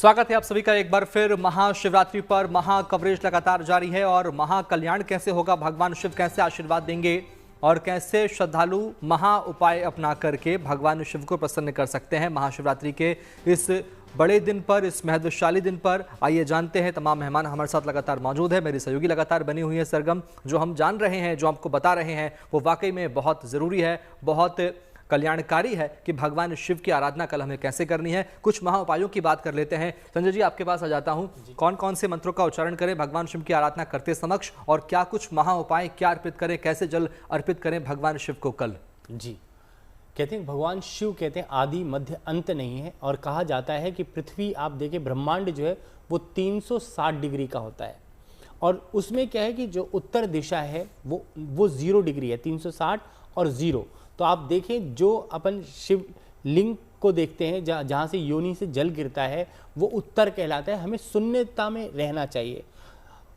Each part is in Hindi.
स्वागत है आप सभी का एक बार फिर। महाशिवरात्रि पर महा कवरेज लगातार जारी है और महाकल्याण कैसे होगा, भगवान शिव कैसे आशीर्वाद देंगे और कैसे श्रद्धालु महा उपाय अपना करके भगवान शिव को प्रसन्न कर सकते हैं महाशिवरात्रि के इस बड़े दिन पर, इस महत्वशाली दिन पर। आइए जानते हैं। तमाम मेहमान हमारे साथ लगातार मौजूद है, मेरी सहयोगी लगातार बनी हुई है सरगम। जो हम जान रहे हैं, जो आपको बता रहे हैं, वो वाकई में बहुत ज़रूरी है, बहुत कल्याणकारी है कि भगवान शिव की आराधना कल हमें कैसे करनी है। कुछ महा उपायों की बात कर लेते हैं। संजय जी, आपके पास आ जाता हूं। कौन कौन से मंत्रों का उच्चारण करें भगवान शिव की आराधना करते समक्ष, और क्या कुछ महा उपाय क्या अर्पित करें, कैसे जल अर्पित करें भगवान शिव को कल? जी, कहते हैं भगवान शिव कहते हैं आदि मध्य अंत नहीं है। और कहा जाता है कि पृथ्वी, आप देखें ब्रह्मांड जो है वो 360 डिग्री का होता है, और उसमें क्या है कि जो उत्तर दिशा है वो 0 डिग्री है, 360 और 0। तो आप देखें जो अपन शिव लिंग को देखते हैं, जहाँ से योनि से जल गिरता है वो उत्तर कहलाता है। हमें शून्यता में रहना चाहिए।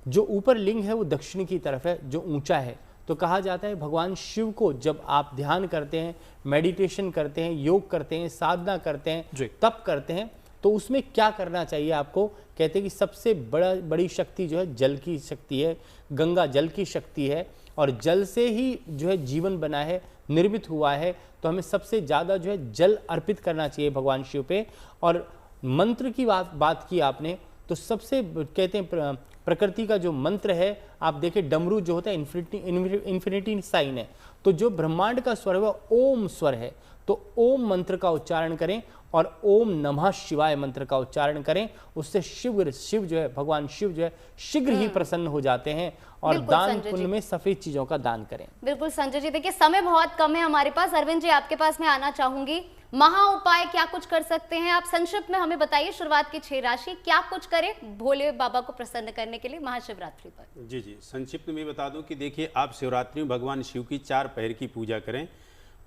जो ऊपर लिंग है वो दक्षिण की तरफ है, जो ऊंचा है। तो कहा जाता है भगवान शिव को जब आप ध्यान करते हैं, मेडिटेशन करते हैं, योग करते हैं, साधना करते हैं, तप करते हैं, तो उसमें क्या करना चाहिए आपको? कहते हैं कि सबसे बड़ी शक्ति जो है जल की शक्ति है, गंगा जल की शक्ति है, और जल से ही जो है जीवन बना है, निर्मित हुआ है। तो हमें सबसे ज़्यादा जो है जल अर्पित करना चाहिए भगवान शिव पे। और मंत्र की बात की आपने, तो सबसे कहते हैं प्रकृति का जो मंत्र है, आप देखें डमरू जो होता है इन्फिनिटी साइन है। तो जो ब्रह्मांड का स्वर है वो ओम स्वर है। तो ओम मंत्र का उच्चारण करें और ओम नमः शिवाय मंत्र का उच्चारण करें। उससे शिव जो है, भगवान शिव जो है शीघ्र ही प्रसन्न हो जाते हैं। और दान पुण्य में सफेद चीजों का दान करें। बिल्कुल संजय जी, देखिए समय बहुत कम है हमारे पास। अरविंद जी, आपके पास मैं आना चाहूंगी। महा उपाय क्या कुछ कर सकते हैं आप संक्षिप्त में हमें बताइए। शुरुआत की 6 राशि क्या कुछ करें भोले बाबा को प्रसन्न करने के लिए महाशिवरात्रि पर? जी, संक्षिप्त में बता दूं कि देखिए, आप शिवरात्रि में भगवान शिव की 4 पहर की पूजा करें।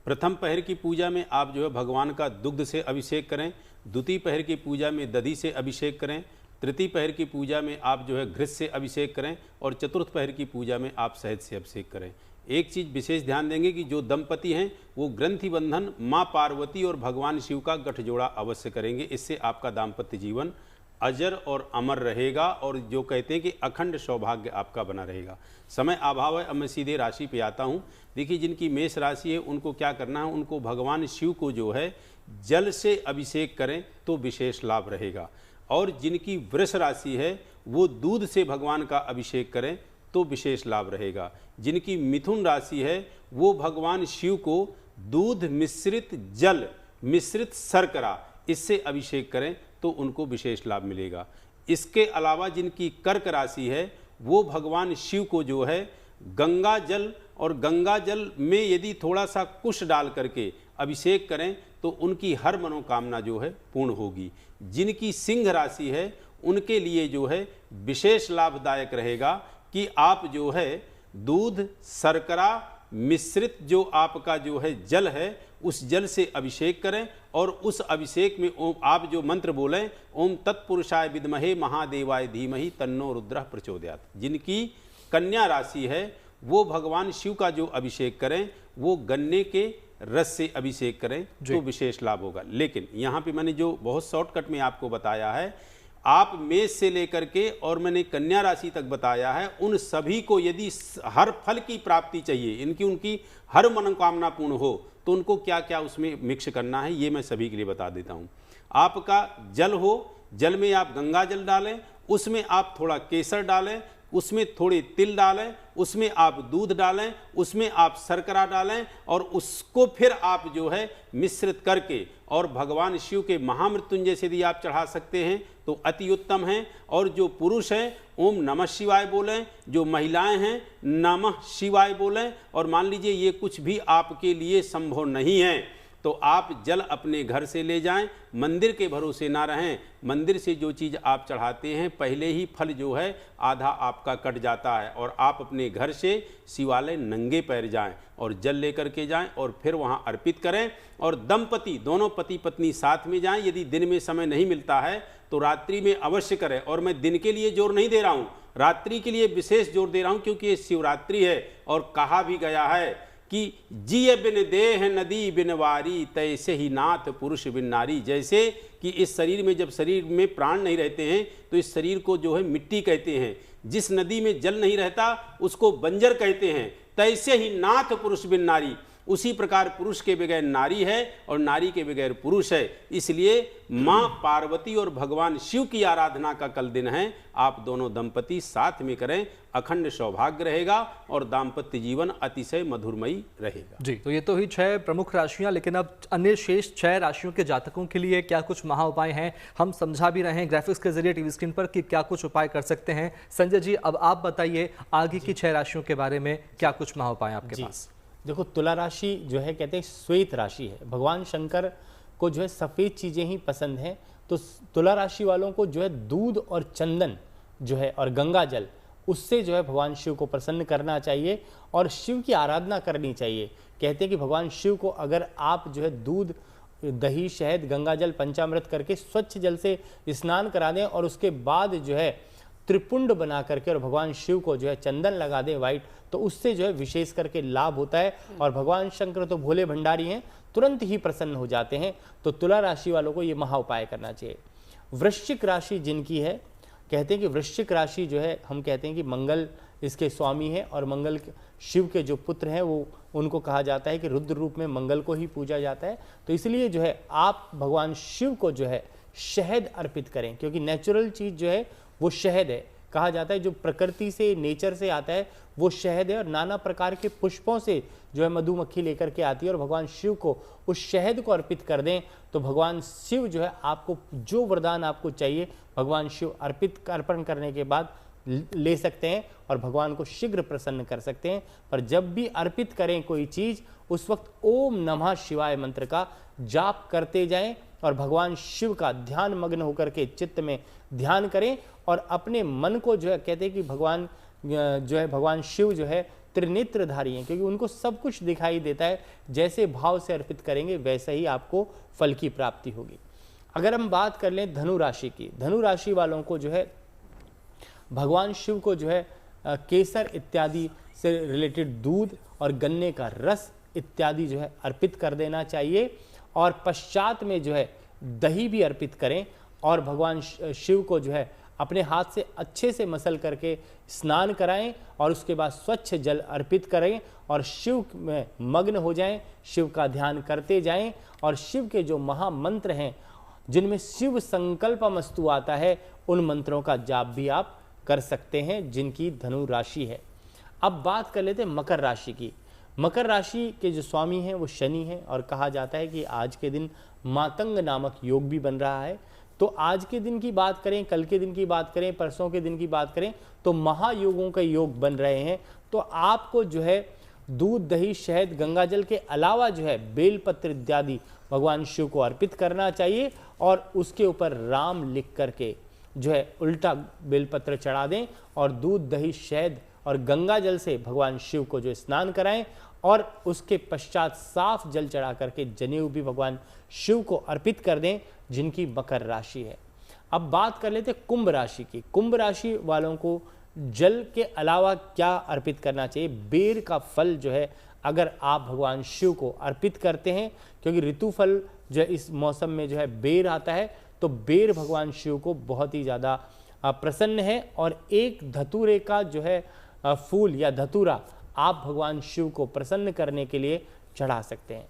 प्रथम पहर की पूजा में आप जो है भगवान का दुग्ध से अभिषेक करें। द्वितीय पहर की पूजा में दधी से अभिषेक करें। तृतीय पहर की पूजा में आप जो है घृत से अभिषेक करें। और चतुर्थ पहर की पूजा में आप शहद से अभिषेक करें। एक चीज़ विशेष ध्यान देंगे कि जो दंपति हैं वो ग्रंथि बंधन माँ पार्वती और भगवान शिव का गठजोड़ा अवश्य करेंगे। इससे आपका दाम्पत्य जीवन अजर और अमर रहेगा, और जो कहते हैं कि अखंड सौभाग्य आपका बना रहेगा। समय अभाव है, अब मैं सीधे राशि पे आता हूँ। देखिए, जिनकी मेष राशि है उनको क्या करना है, उनको भगवान शिव को जो है जल से अभिषेक करें तो विशेष लाभ रहेगा। और जिनकी वृष राशि है वो दूध से भगवान का अभिषेक करें तो विशेष लाभ रहेगा। जिनकी मिथुन राशि है वो भगवान शिव को दूध मिश्रित जल मिश्रित शर्करा इससे अभिषेक करें तो उनको विशेष लाभ मिलेगा। इसके अलावा जिनकी कर्क राशि है वो भगवान शिव को जो है गंगा जल, और गंगा जल में यदि थोड़ा सा कुश डाल करके अभिषेक करें तो उनकी हर मनोकामना जो है पूर्ण होगी। जिनकी सिंह राशि है उनके लिए जो है विशेष लाभदायक रहेगा कि आप जो है दूध शर्करा मिश्रित जो आपका जो है जल है उस जल से अभिषेक करें, और उस अभिषेक में ओम आप जो मंत्र बोलें, ओम तत्पुरुषाय विद्महे महादेवाय धीमहि तन्नो रुद्रः प्रचोदयात्। जिनकी कन्या राशि है वो भगवान शिव का जो अभिषेक करें वो गन्ने के रस से अभिषेक करें तो विशेष लाभ होगा। लेकिन यहाँ पे मैंने जो बहुत शॉर्टकट में आपको बताया है, आप मेष से लेकर के और मैंने कन्या राशि तक बताया है, उन सभी को यदि हर फल की प्राप्ति चाहिए, उनकी हर मनोकामना पूर्ण हो, तो उनको क्या क्या उसमें मिक्स करना है ये मैं सभी के लिए बता देता हूँ। आपका जल हो, जल में आप गंगा जल डालें, उसमें आप थोड़ा केसर डालें, उसमें थोड़े तिल डालें, उसमें आप दूध डालें, उसमें आप शर्करा डालें, और उसको फिर आप जो है मिश्रित करके और भगवान शिव के महामृत्युंजय से यदि आप चढ़ा सकते हैं तो अति उत्तम है। और जो पुरुष हैं ओम नमः शिवाय बोलें, जो महिलाएं हैं नमः शिवाय बोलें। और मान लीजिए ये कुछ भी आपके लिए संभव नहीं है तो आप जल अपने घर से ले जाएं, मंदिर के भरोसे ना रहें। मंदिर से जो चीज़ आप चढ़ाते हैं पहले ही फल जो है आधा आपका कट जाता है, और आप अपने घर से शिवालय नंगे पैर जाएं और जल लेकर के जाएं और फिर वहां अर्पित करें। और दंपति दोनों पति पत्नी साथ में जाएं। यदि दिन में समय नहीं मिलता है तो रात्रि में अवश्य करें। और मैं दिन के लिए जोर नहीं दे रहा हूँ, रात्रि के लिए विशेष जोर दे रहा हूँ, क्योंकि ये शिवरात्रि है और कहा भी गया है कि जिय बिन देह नदी बिन वारी, तैसे ही नाथ पुरुष बिन नारी। जैसे कि इस शरीर में जब शरीर में प्राण नहीं रहते हैं तो इस शरीर को जो है मिट्टी कहते हैं, जिस नदी में जल नहीं रहता उसको बंजर कहते हैं। तैसे ही नाथ पुरुष बिन नारी, उसी प्रकार पुरुष के बगैर नारी है और नारी के बगैर पुरुष है। इसलिए माँ पार्वती और भगवान शिव की आराधना का कल दिन है। आप दोनों दंपति साथ में करें, अखंड सौभाग्य रहेगा और दाम्पत्य जीवन अतिशय मधुरमयी रहेगा। जी, तो ये तो ही 6 प्रमुख राशियां, लेकिन अब अन्य शेष 6 राशियों के जातकों के लिए क्या कुछ महा उपाय हैं, हम समझा भी रहे हैं ग्राफिक्स के जरिए टीवी स्क्रीन पर कि क्या कुछ उपाय कर सकते हैं। संजय जी, अब आप बताइए आगे की 6 राशियों के बारे में क्या कुछ महा उपाय आपके पास। देखो, तुला राशि जो है कहते हैं श्वेत राशि है। भगवान शंकर को जो है सफ़ेद चीज़ें ही पसंद हैं, तो तुला राशि वालों को जो है दूध और चंदन जो है और गंगा जल, उससे जो है भगवान शिव को प्रसन्न करना चाहिए और शिव की आराधना करनी चाहिए। कहते हैं कि भगवान शिव को अगर आप जो है दूध, दही, शहद, गंगा जल, पंचामृत करके स्वच्छ जल से स्नान करा दें और उसके बाद जो है त्रिपुंड बना करके और भगवान शिव को जो है चंदन लगा दें वाइट, तो उससे जो है विशेष करके लाभ होता है। और भगवान शंकर तो भोले भंडारी हैं, तुरंत ही प्रसन्न हो जाते हैं। तो तुला राशि वालों को ये महा उपाय करना चाहिए। वृश्चिक राशि जिनकी है, कहते हैं कि वृश्चिक राशि जो है, हम कहते हैं कि मंगल इसके स्वामी है और मंगल शिव के जो पुत्र हैं वो उनको कहा जाता है कि रुद्र रूप में मंगल को ही पूजा जाता है। तो इसलिए जो है आप भगवान शिव को जो है शहद अर्पित करें, क्योंकि नेचुरल चीज़ जो है वो शहद है। कहा जाता है जो प्रकृति से, नेचर से आता है वो शहद है और नाना प्रकार के पुष्पों से जो है मधुमक्खी लेकर के आती है और भगवान शिव को उस शहद को अर्पित कर दें तो भगवान शिव जो है आपको जो वरदान आपको चाहिए भगवान शिव अर्पण करने के बाद ले सकते हैं और भगवान को शीघ्र प्रसन्न कर सकते हैं। पर जब भी अर्पित करें कोई चीज़, उस वक्त ओम नमः शिवाय मंत्र का जाप करते जाएं और भगवान शिव का ध्यान मग्न होकर के चित्त में ध्यान करें और अपने मन को जो है, कहते हैं कि भगवान जो है भगवान शिव जो है त्रिनेत्रधारी हैं, क्योंकि उनको सब कुछ दिखाई देता है। जैसे भाव से अर्पित करेंगे वैसे ही आपको फल की प्राप्ति होगी। अगर हम बात कर लें धनु राशि की, धनु राशि वालों को जो है भगवान शिव को जो है केसर इत्यादि से रिलेटेड दूध और गन्ने का रस इत्यादि जो है अर्पित कर देना चाहिए और पश्चात में जो है दही भी अर्पित करें और भगवान शिव को जो है अपने हाथ से अच्छे से मसल करके स्नान कराएं और उसके बाद स्वच्छ जल अर्पित करें और शिव में मग्न हो जाएं, शिव का ध्यान करते जाएं और शिव के जो महामंत्र हैं जिनमें शिव संकल्पमस्तु आता है, उन मंत्रों का जाप भी आप कर सकते हैं जिनकी धनु राशि है। अब बात कर लेते हैं मकर राशि की। मकर राशि के जो स्वामी हैं वो शनि हैं और कहा जाता है कि आज के दिन मातंग नामक योग भी बन रहा है। तो आज के दिन की बात करें, कल के दिन की बात करें, परसों के दिन की बात करें तो महायोगों के योग बन रहे हैं। तो आपको जो है दूध, दही, शहद, गंगाजल के अलावा जो है बेलपत्र इत्यादि भगवान शिव को अर्पित करना चाहिए और उसके ऊपर राम लिख करके जो है उल्टा बेलपत्र चढ़ा दें और दूध, दही, शहद और गंगाजल से भगवान शिव को जो स्नान कराएं और उसके पश्चात साफ जल चढ़ा करके जनेऊ भी भगवान शिव को अर्पित कर दें जिनकी मकर राशि है। अब बात कर लेते कुंभ राशि की। कुंभ राशि वालों को जल के अलावा क्या अर्पित करना चाहिए? बेर का फल जो है अगर आप भगवान शिव को अर्पित करते हैं, क्योंकि ऋतु फल जो है इस मौसम में जो है बेर आता है, तो बेर भगवान शिव को बहुत ही ज़्यादा प्रसन्न है और एक धतूरे का जो है फूल या धतूरा आप भगवान शिव को प्रसन्न करने के लिए चढ़ा सकते हैं।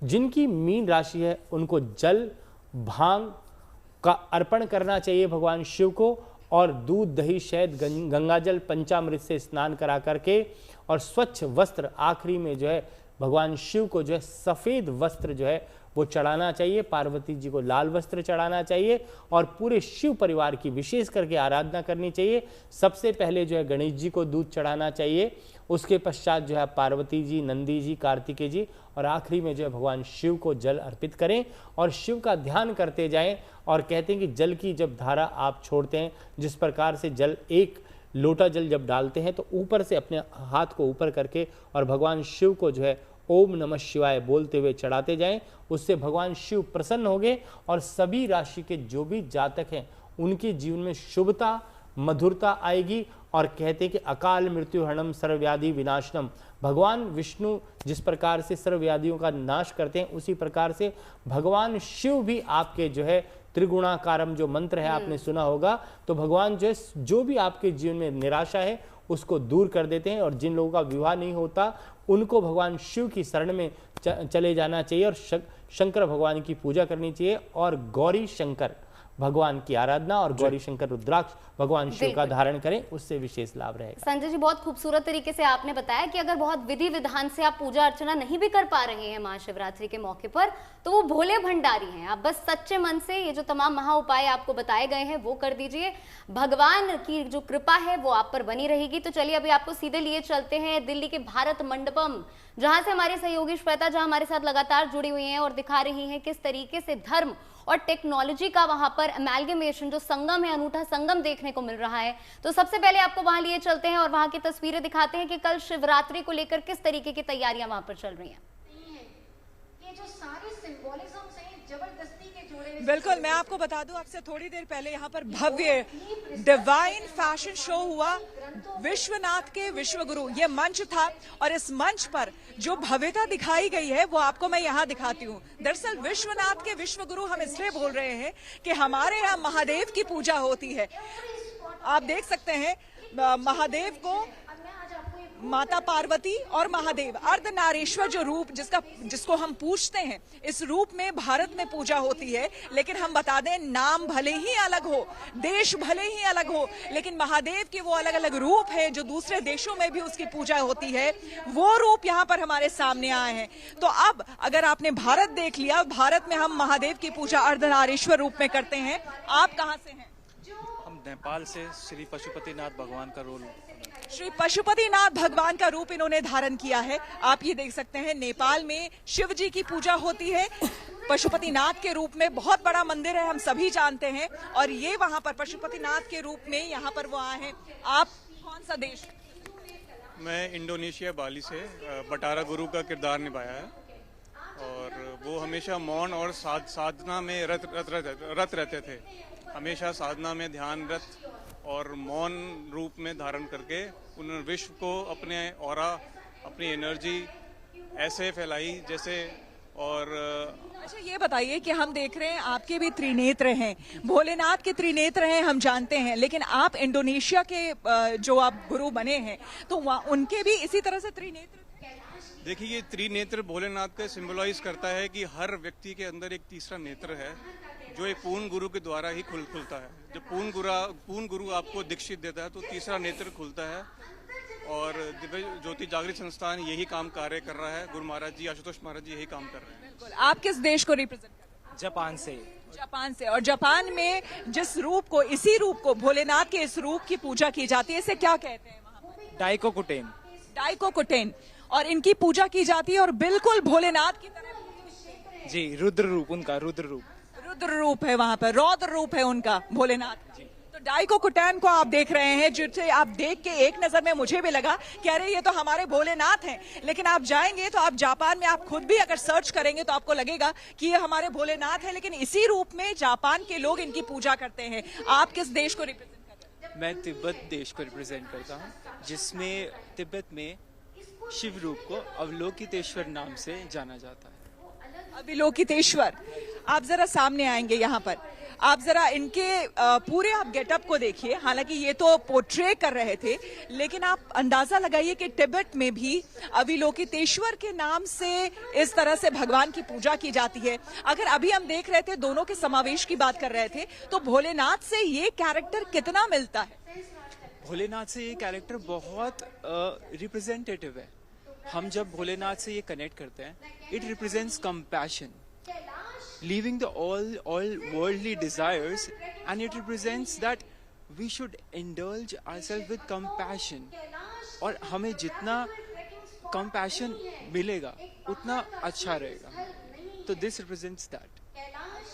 जिनकी मीन राशि है उनको जल, भांग का अर्पण करना चाहिए भगवान शिव को और दूध, दही, शहद, गंगाजल, पंचामृत से स्नान करा करके और स्वच्छ वस्त्र आखिरी में जो है भगवान शिव को जो है सफ़ेद वस्त्र जो है वो चढ़ाना चाहिए। पार्वती जी को लाल वस्त्र चढ़ाना चाहिए और पूरे शिव परिवार की विशेष करके आराधना करनी चाहिए। सबसे पहले जो है गणेश जी को दूध चढ़ाना चाहिए, उसके पश्चात जो है पार्वती जी, नंदी जी, कार्तिकेय जी और आखिरी में जो है भगवान शिव को जल अर्पित करें और शिव का ध्यान करते जाएं। और कहते हैं कि जल की जब धारा आप छोड़ते हैं, जिस प्रकार से जल एक लोटा जल जब डालते हैं तो ऊपर से अपने हाथ को ऊपर करके और भगवान शिव को जो है ओम नमः शिवाय बोलते हुए चढ़ाते जाएं, उससे भगवान शिव प्रसन्न होंगे और सभी राशि के जो भी जातक हैं उनके जीवन में शुभता मधुरता आएगी। और कहते कि अकाल मृत्यु हरणम सर्वव्याधि विनाशनम, भगवान विष्णु जिस प्रकार से सर्वव्याधियों का नाश करते हैं उसी प्रकार से भगवान शिव भी आपके जो है त्रिगुणाकारम जो मंत्र है आपने सुना होगा, तो भगवान जो है जो भी आपके जीवन में निराशा है उसको दूर कर देते हैं। और जिन लोगों का विवाह नहीं होता उनको भगवान शिव की शरण में चले जाना चाहिए और शंकर भगवान की पूजा करनी चाहिए और गौरी शंकर भगवान की आराधना और गौरी शंकर रुद्राक्ष भगवान शिव का धारण करें, उससे विशेष लाभ रहेगा। संजय जी, बहुत खूबसूरत तरीके से आपने बताया कि अगर बहुत विधि विधान से आप पूजा अर्चना नहीं भी कर पा रहे हैं महाशिवरात्रि के मौके पर, तो वो भोले भंडारी हैं। आप बस सच्चे मन से ये जो तमाम महा उपाय आपको बताए गए हैं वो कर दीजिए, भगवान की जो कृपा है वो आप पर बनी रहेगी। तो चलिए अभी आपको सीधे लिए चलते हैं दिल्ली के भारत मंडपम, जहां से हमारे सहयोगी श्वेता जहां हमारे साथ लगातार जुड़ी हुई हैं और दिखा रही हैं किस तरीके से धर्म और टेक्नोलॉजी का वहां पर अमेलगमेशन जो संगम है, अनूठा संगम देखने को मिल रहा है। तो सबसे पहले आपको वहां लिए चलते हैं और वहां की तस्वीरें दिखाते हैं कि कल शिवरात्रि को लेकर किस तरीके की तैयारियां वहां पर चल रही हैं। ये जो सारे सिंबोलिज्म से जबरदस्ती के जोड़े, बिल्कुल, मैं आपको बता दूं, आपसे थोड़ी देर पहले यहाँ पर भव्य डिवाइन फैशन शो हुआ। विश्वनाथ के विश्वगुरु ये मंच था और इस मंच पर जो भव्यता दिखाई गई है वो आपको मैं यहाँ दिखाती हूँ। दरअसल विश्वनाथ के विश्वगुरु हम इसलिए बोल रहे हैं कि हमारे यहाँ महादेव की पूजा होती है। आप देख सकते हैं महादेव को माता पार्वती और महादेव अर्धनारीश्वर जो रूप जिसको हम पूजते हैं, इस रूप में भारत में पूजा होती है। लेकिन हम बता दें, नाम भले ही अलग हो, देश भले ही अलग हो, लेकिन महादेव के वो अलग अलग रूप है जो दूसरे देशों में भी उसकी पूजा होती है। वो रूप यहाँ पर हमारे सामने आए हैं। तो अब अगर आपने भारत देख लिया, भारत में हम महादेव की पूजा अर्धनारीश्वर रूप में करते हैं। आप कहाँ से हैं? हम नेपाल से। श्री पशुपतिनाथ भगवान का रोल, श्री पशुपतिनाथ भगवान का रूप इन्होंने धारण किया है। आप ये देख सकते हैं, नेपाल में शिव जी की पूजा होती है पशुपतिनाथ के रूप में। बहुत बड़ा मंदिर है, हम सभी जानते हैं। और ये वहाँ पर पशुपतिनाथ के रूप में यहाँ पर वो आए हैं। आप कौन सा देश? मैं इंडोनेशिया बाली से बटारा गुरु का किरदार निभाया है और वो हमेशा मौन और साधना में रत रहते थे। हमेशा साधना में ध्यान रत और मौन रूप में धारण करके उन्होंने विश्व को अपने ऑरा, अपनी एनर्जी ऐसे फैलाई जैसे। और अच्छा, ये बताइए कि हम देख रहे हैं आपके भी त्रिनेत्र हैं, भोलेनाथ के त्रिनेत्र हैं, हम जानते हैं। लेकिन आप इंडोनेशिया के जो आप गुरु बने हैं, तो उनके भी इसी तरह से त्रिनेत्र? देखिए, ये त्रिनेत्र भोलेनाथ का सिंबलाइज करता है कि हर व्यक्ति के अंदर एक तीसरा नेत्र है जो एक पूर्ण गुरु के द्वारा ही खुलता है। जब पूर्ण गुरु आपको दीक्षित देता है तो तीसरा नेत्र खुलता है। और दिव्य ज्योति जागृत संस्थान यही काम कार्य कर रहा है। गुरु महाराज जी, आशुतोष महाराज जी यही काम कर रहे हैं। आप किस देश को रिप्रेजेंट कर रहे हैं? जापान से। जापान से। और जापान में जिस रूप को, इसी रूप को, भोलेनाथ के इस रूप की पूजा की जाती है, इसे क्या कहते हैं वहाँ पर? डाइकोकुटेन। डाइकोकुटेन। और इनकी पूजा की जाती है और बिल्कुल भोलेनाथ की तरह। जी, रुद्र रूप उनका, रुद्र रूप है वहाँ पर, रौद्र रूप है उनका भोलेनाथ। तो डाइकोकुटेन को आप देख रहे हैं, जिसे आप देख के एक नजर में मुझे भी लगा कि अरे ये तो हमारे भोलेनाथ हैं। लेकिन आप जाएंगे तो आप जापान में आप खुद भी अगर सर्च करेंगे तो आपको लगेगा कि ये हमारे भोलेनाथ है। लेकिन इसी रूप में जापान के लोग इनकी पूजा करते हैं। आप किस देश को रिप्रेजेंट करते हैं? मैं तिब्बत देश को रिप्रेजेंट करता हूँ, जिसमें तिब्बत में शिव रूप को अवलोकितेश्वर नाम से जाना जाता है। अवलोकितेश्वर। आप जरा सामने आएंगे यहाँ पर, आप जरा इनके पूरे आप गेटअप को देखिए। हालांकि ये तो पोर्ट्रे कर रहे थे, लेकिन आप अंदाजा लगाइए कि तिब्बत में भी अवलोकितेश्वर के नाम से इस तरह से भगवान की पूजा की जाती है। अगर अभी हम देख रहे थे, दोनों के समावेश की बात कर रहे थे, तो भोलेनाथ से ये कैरेक्टर कितना मिलता है? भोलेनाथ से ये कैरेक्टर बहुत रिप्रेजेंटेटिव है। हम जब भोलेनाथ से ये कनेक्ट करते हैं, it represents compassion, leaving the all worldly desires, and it represents that we should indulge ourselves with compassion. और हमें जितना compassion मिलेगा उतना अच्छा रहेगा। तो this represents that.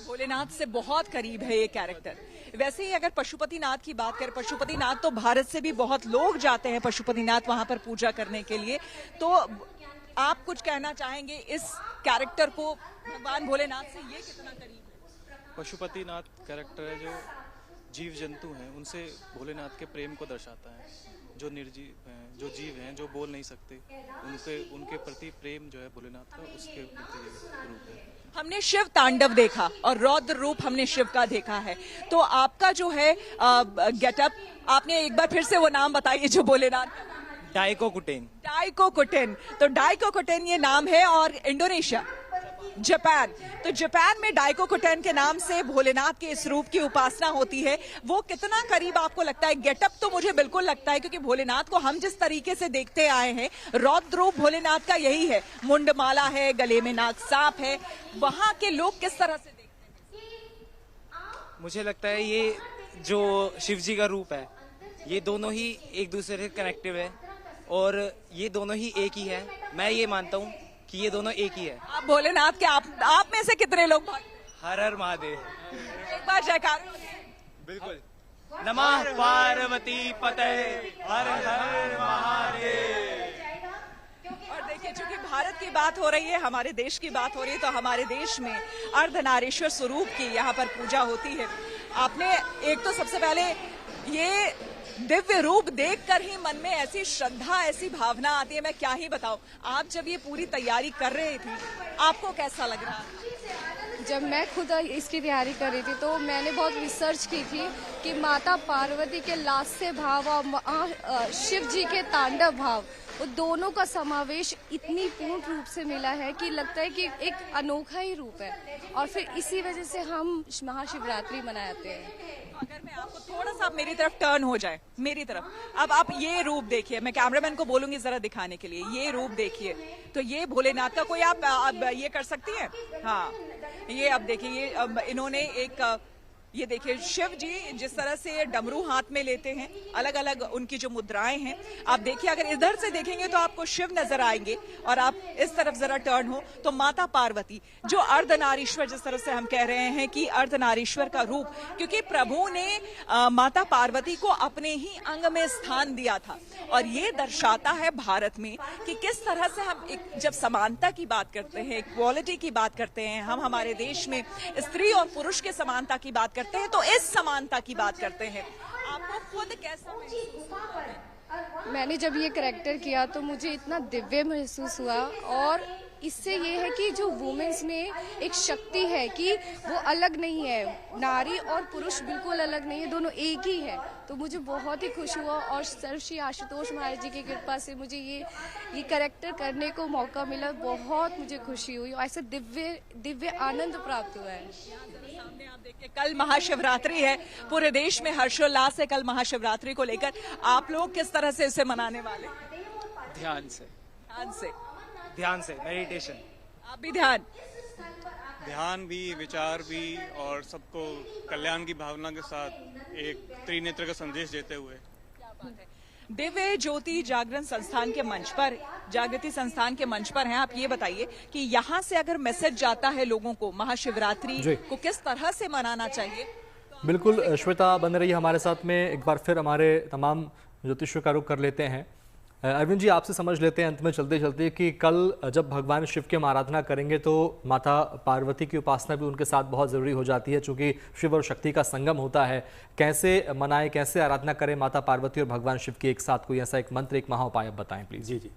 भोलेनाथ से बहुत करीब है ये कैरेक्टर। वैसे ही अगर पशुपतिनाथ की बात करें, पशुपतिनाथ तो भारत से भी बहुत लोग जाते हैं पशुपतिनाथ वहां पर पूजा करने के लिए। तो आप कुछ कहना चाहेंगे इस कैरेक्टर को भगवान भोलेनाथ से ये कितना करीब है? पशुपतिनाथ कैरेक्टर है जो जीव जंतु हैं उनसे भोलेनाथ के प्रेम को दर्शाता है। जो निर्जीव हैं, जो जीव हैं, जो बोल नहीं सकते, उनके प्रति प्रेम जो है भोलेनाथ का, उसके प्रति रूप है। हमने शिव तांडव देखा और रौद्र रूप हमने शिव का देखा है, तो आपका जो है गेटअप, आपने एक बार फिर से वो नाम बताइए जो भोलेनाथ। डाइको कुटेन। डाइको कुटेन, तो डाइको कुटेन ये नाम है, और इंडोनेशिया, जापान, तो जापान में डाइको कुटेन के नाम से भोलेनाथ के इस रूप की उपासना होती है। वो कितना करीब आपको लगता है? गेटअप तो मुझे बिल्कुल लगता है, क्योंकि भोलेनाथ को हम जिस तरीके से देखते आए हैं, रौद्र रूप भोलेनाथ का यही है, मुंडमाला है, गले में नाग सांप है, वहां के लोग किस तरह से देखते हैं? मुझे लगता है ये जो शिव जी का रूप है, ये दोनों ही एक दूसरे से कनेक्टिव है और ये दोनों ही एक ही है। मैं ये मानता हूँ कि ये दोनों एक ही है। आप भोलेनाथ के आप में से कितने लोग हर हर महादेव। एक बार जयकार। बिल्कुल। नमः पार्वती पते हर हर महादेव। और देखिए, चूंकि भारत की बात हो रही है, हमारे देश की बात हो रही है, तो हमारे देश में अर्धनारीश्वर स्वरूप की यहाँ पर पूजा होती है। आपने एक तो सबसे पहले ये दिव्य रूप देखकर ही मन में ऐसी श्रद्धा, ऐसी भावना आती है, मैं क्या ही बताऊं। आप जब ये पूरी तैयारी कर रहे थी, आपको कैसा लग रहा था? जब मैं खुद इसकी तैयारी कर रही थी तो मैंने बहुत रिसर्च की थी कि माता पार्वती के लास्य भाव और शिव जी के तांडव भाव, वो दोनों का समावेश इतनी पूर्ण रूप से मिला है कि लगता है कि एक अनोखा ही रूप है, और फिर इसी वजह से हम महाशिवरात्रि मनाते हैं। अगर मैं आपको थोड़ा सा मेरी तरफ टर्न हो जाए, मेरी तरफ, अब आप ये रूप देखिए, मैं कैमरामैन को बोलूंगी जरा दिखाने के लिए, ये रूप देखिए, तो ये भोलेनाथ का कोई आप अब ये कर सकती हैं? हाँ, ये अब देखिए, ये अब इन्होंने एक, ये देखिए शिव जी जिस तरह से डमरू हाथ में लेते हैं, अलग अलग उनकी जो मुद्राएं हैं, आप देखिए, अगर इधर से देखेंगे तो आपको शिव नजर आएंगे, और आप इस तरफ जरा टर्न हो तो माता पार्वती, जो अर्धनारीश्वर, जिस तरह से हम कह रहे हैं कि अर्धनारीश्वर का रूप, क्योंकि प्रभु ने माता पार्वती को अपने ही अंग में स्थान दिया था। और ये दर्शाता है भारत में कि किस तरह से हम जब समानता की बात करते हैं, इक्वालिटी की बात करते हैं, हम हमारे देश में स्त्री और पुरुष के समानता की बात करते हैं, तो इस समानता की बात करते हैं। आपको खुद कैसा महसूस हुआ? मैंने जब ये कैरेक्टर किया तो मुझे इतना दिव्य महसूस हुआ, और इससे ये है कि जो वुमेन्स में एक शक्ति है कि वो अलग नहीं है, नारी और पुरुष बिल्कुल अलग नहीं है, दोनों एक ही है। तो मुझे बहुत ही खुश हुआ, और सर्वश्री आशुतोष महाराज जी की कृपा से मुझे ये कैरेक्टर करने को मौका मिला, बहुत मुझे खुशी हुई, और ऐसे दिव्य आनंद प्राप्त हुआ है। सामने आप देखिए, कल महाशिवरात्रि है, पूरे देश में हर्षोल्लास है कल महाशिवरात्रि को लेकर। आप लोग किस तरह से इसे मनाने वाले? ध्यान से मेडिटेशन। आप भी ध्यान भी, विचार भी, और सबको कल्याण की भावना के साथ एक त्रिनेत्र का संदेश देते हुए। दिव्य ज्योति जागरण संस्थान के मंच पर, जागृति संस्थान के मंच पर हैं। आप ये बताइए कि यहाँ से अगर मैसेज जाता है लोगों को महाशिवरात्रि को किस तरह से मनाना चाहिए? बिल्कुल श्वेता बन रही है हमारे साथ में। एक बार फिर हमारे तमाम ज्योतिषियों का रुख कर लेते हैं। अरविंद जी, आपसे समझ लेते हैं अंत में चलते चलते कि कल जब भगवान शिव की हम आराधना करेंगे तो माता पार्वती की उपासना भी उनके साथ बहुत ज़रूरी हो जाती है, चूंकि शिव और शक्ति का संगम होता है। कैसे मनाएं, कैसे आराधना करें माता पार्वती और भगवान शिव की एक साथ? कोई ऐसा एक मंत्र, एक महाउपाय बताएं प्लीज। जी,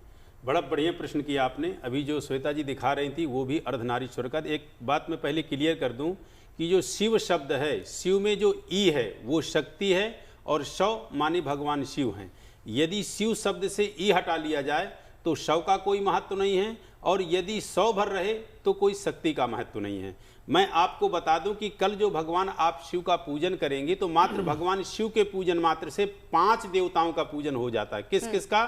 बड़ा बढ़िया प्रश्न किया आपने। अभी जो श्वेता जी दिखा रही थी वो भी अर्धनारीश्वर का। एक बात मैं पहले क्लियर कर दूं कि जो शिव शब्द है, शिव में जो ई है वो शक्ति है और शव माने भगवान शिव हैं। यदि शिव शब्द से ई हटा लिया जाए तो शव का कोई महत्व नहीं है, और यदि सौ भर रहे तो कोई शक्ति का महत्व नहीं है। मैं आपको बता दूं कि कल जो भगवान आप शिव का पूजन करेंगे तो मात्र भगवान शिव के पूजन मात्र से 5 देवताओं का पूजन हो जाता है। किस किस का?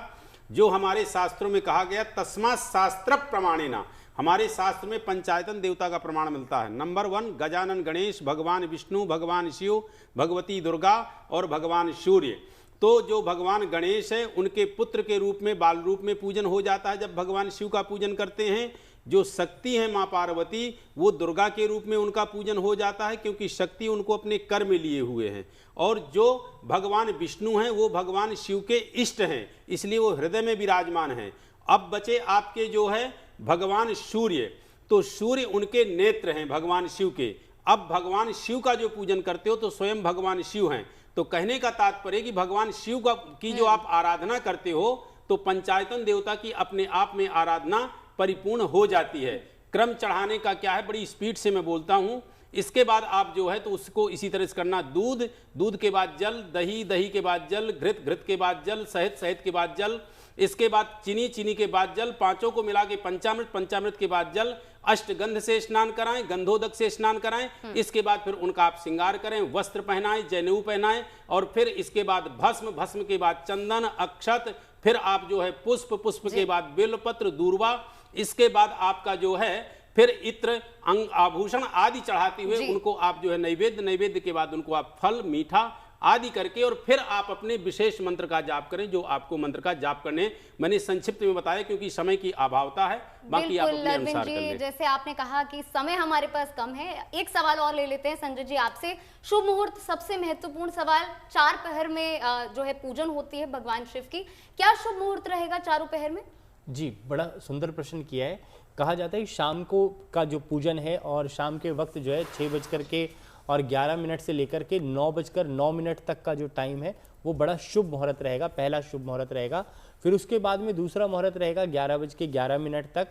जो हमारे शास्त्रों में कहा गया तस्मा शास्त्र प्रमाणेना, हमारे शास्त्र में पंचायतन देवता का प्रमाण मिलता है। नंबर 1 गजानन गणेश, भगवान विष्णु, भगवान शिव, भगवती दुर्गा और भगवान सूर्य। तो जो भगवान गणेश है उनके पुत्र के रूप में, बाल रूप में पूजन हो जाता है जब भगवान शिव का पूजन करते हैं। जो शक्ति है माँ पार्वती, वो दुर्गा के रूप में उनका पूजन हो जाता है, क्योंकि शक्ति उनको अपने कर में लिए हुए हैं। और जो भगवान विष्णु हैं वो भगवान शिव के इष्ट हैं, इसलिए वो हृदय में विराजमान हैं। अब बचे आपके जो है भगवान सूर्य, तो सूर्य उनके नेत्र हैं भगवान शिव के। अब भगवान शिव का जो पूजन करते हो तो स्वयं भगवान शिव हैं। तो कहने का तात्पर्य कि भगवान शिव का की जो आप आराधना करते हो तो पंचायतन देवता की अपने आप में आराधना परिपूर्ण हो जाती है। क्रम चढ़ाने का क्या है, बड़ी स्पीड से मैं बोलता हूं। इसके बाद आप जो है तो उसको इसी तरह से करना, दूध, दूध के बाद जल, दही, दही के बाद जल, घृत, घृत के बाद जल, शहद, शहद के बाद जल, इसके बाद चीनी, चीनी के बाद जल, पांचों को मिला के पंचामृत, पंचामृत के बाद जल, अष्टगंध से स्नान कराएं, गंधोदक से स्नान कराएं। इसके बाद फिर उनका आप श्रृंगार करें, वस्त्र पहनाएं, जनेऊ पहनाएं, और फिर इसके बाद भस्म, भस्म के बाद चंदन, अक्षत, फिर आप जो है पुष्प, पुष्प के बाद बेलपत्र, दूर्वा, इसके बाद आपका जो है फिर इत्र, अंग आभूषण आदि चढ़ाते हुए उनको आप जो है नैवेद्य, नैवेद्य के बाद उनको आप फल, मीठा आदि करके और फिर आप अपने विशेष मंत्र का जाप करें, जो आपको मंत्र का जाप करने मैंने संक्षिप्त में बताया क्योंकि समय की अभावता है, बाकी आप अपने अनुसार कर लें। जैसे आपने कहा कि समय हमारे पास कम है, एक सवाल और ले लेते हैं संजय जी आपसे। शुभ मुहूर्त, सबसे महत्वपूर्ण सवाल, 4 पहर में जो है पूजन होती है भगवान शिव की, क्या शुभ मुहूर्त रहेगा चारों पहर में? जी, बड़ा सुंदर प्रश्न किया है। कहा जाता है कि शाम को का जो पूजन है और शाम के वक्त जो है 6:11 से लेकर के 9:09 तक का जो टाइम है वो बड़ा शुभ मुहूर्त रहेगा, पहला शुभ मुहूर्त रहेगा। फिर उसके बाद में दूसरा मुहूर्त रहेगा 11:11 तक,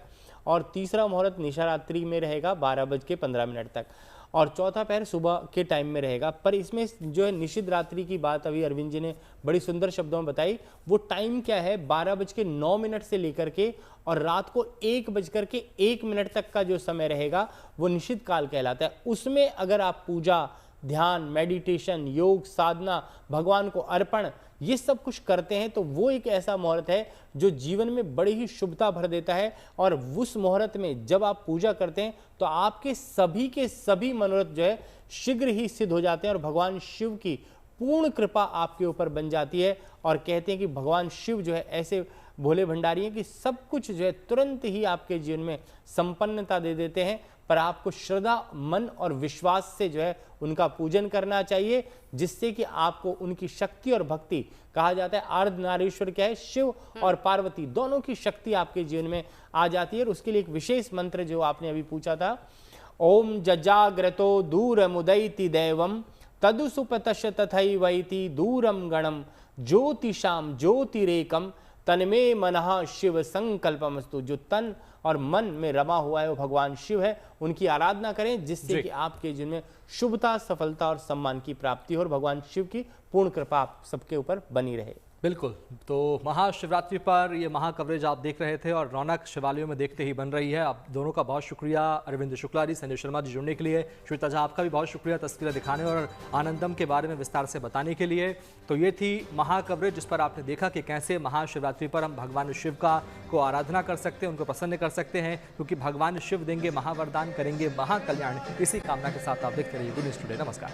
और तीसरा मुहूर्त निशारात्रि में रहेगा 12:15 तक, और चौथा पहर सुबह के टाइम में रहेगा। पर इसमें जो है निषिद्ध रात्रि की बात अभी अरविंद जी ने बड़ी सुंदर शब्दों में बताई। वो टाइम क्या है, 12:09 से लेकर के और रात को 1:01 तक का जो समय रहेगा वो निषिद्ध काल कहलाता है। उसमें अगर आप पूजा, ध्यान, मेडिटेशन, योग, साधना, भगवान को अर्पण, ये सब कुछ करते हैं तो वो एक ऐसा मुहूर्त है जो जीवन में बड़ी ही शुभता भर देता है। और उस मुहूर्त में जब आप पूजा करते हैं तो आपके सभी के सभी मनोरथ जो है शीघ्र ही सिद्ध हो जाते हैं और भगवान शिव की पूर्ण कृपा आपके ऊपर बन जाती है। और कहते हैं कि भगवान शिव जो है ऐसे भोले भंडारी हैं कि सब कुछ जो है तुरंत ही आपके जीवन में संपन्नता दे देते हैं। पर आपको श्रद्धा, मन और विश्वास से जो है उनका पूजन करना चाहिए, जिससे कि आपको उनकी शक्ति और भक्ति, कहा जाता है अर्धनारीश्वर क्या है, शिव और पार्वती दोनों की शक्ति आपके जीवन में आ जाती है। और उसके लिए एक विशेष मंत्र जो आपने अभी पूछा था, ओम जजाग्रतो दूर मुदयति दैवम तदु सुपतश तथैवैति दूरम गणम ज्योतिषाम ज्योतिरेकम तन्मे मनः शिव संकल्पमस्तु। जो तन और मन में रमा हुआ है वो भगवान शिव है, उनकी आराधना करें, जिससे कि आपके जीवन में शुभता, सफलता और सम्मान की प्राप्ति हो और भगवान शिव की पूर्ण कृपा आप सबके ऊपर बनी रहे। बिल्कुल, तो महाशिवरात्रि पर ये महा कवरेज आप देख रहे थे और रौनक शिवालयों में देखते ही बन रही है। आप दोनों का बहुत शुक्रिया, अरविंद शुक्ला जी, संजय शर्मा जी जुड़ने के लिए। श्वेता झा आपका भी बहुत शुक्रिया तस्वीरें दिखाने और आनंदम के बारे में विस्तार से बताने के लिए। तो ये थी महा कवरेज जिस पर आपने देखा कि कैसे महाशिवरात्रि पर हम भगवान शिव को आराधना कर सकते हैं, उनको प्रसन्न कर सकते हैं, क्योंकि भगवान शिव देंगे महावरदान, करेंगे महाकल्याण। इसी कामना के साथ आप देखते रहिए गुड न्यूज़ टुडे। नमस्कार।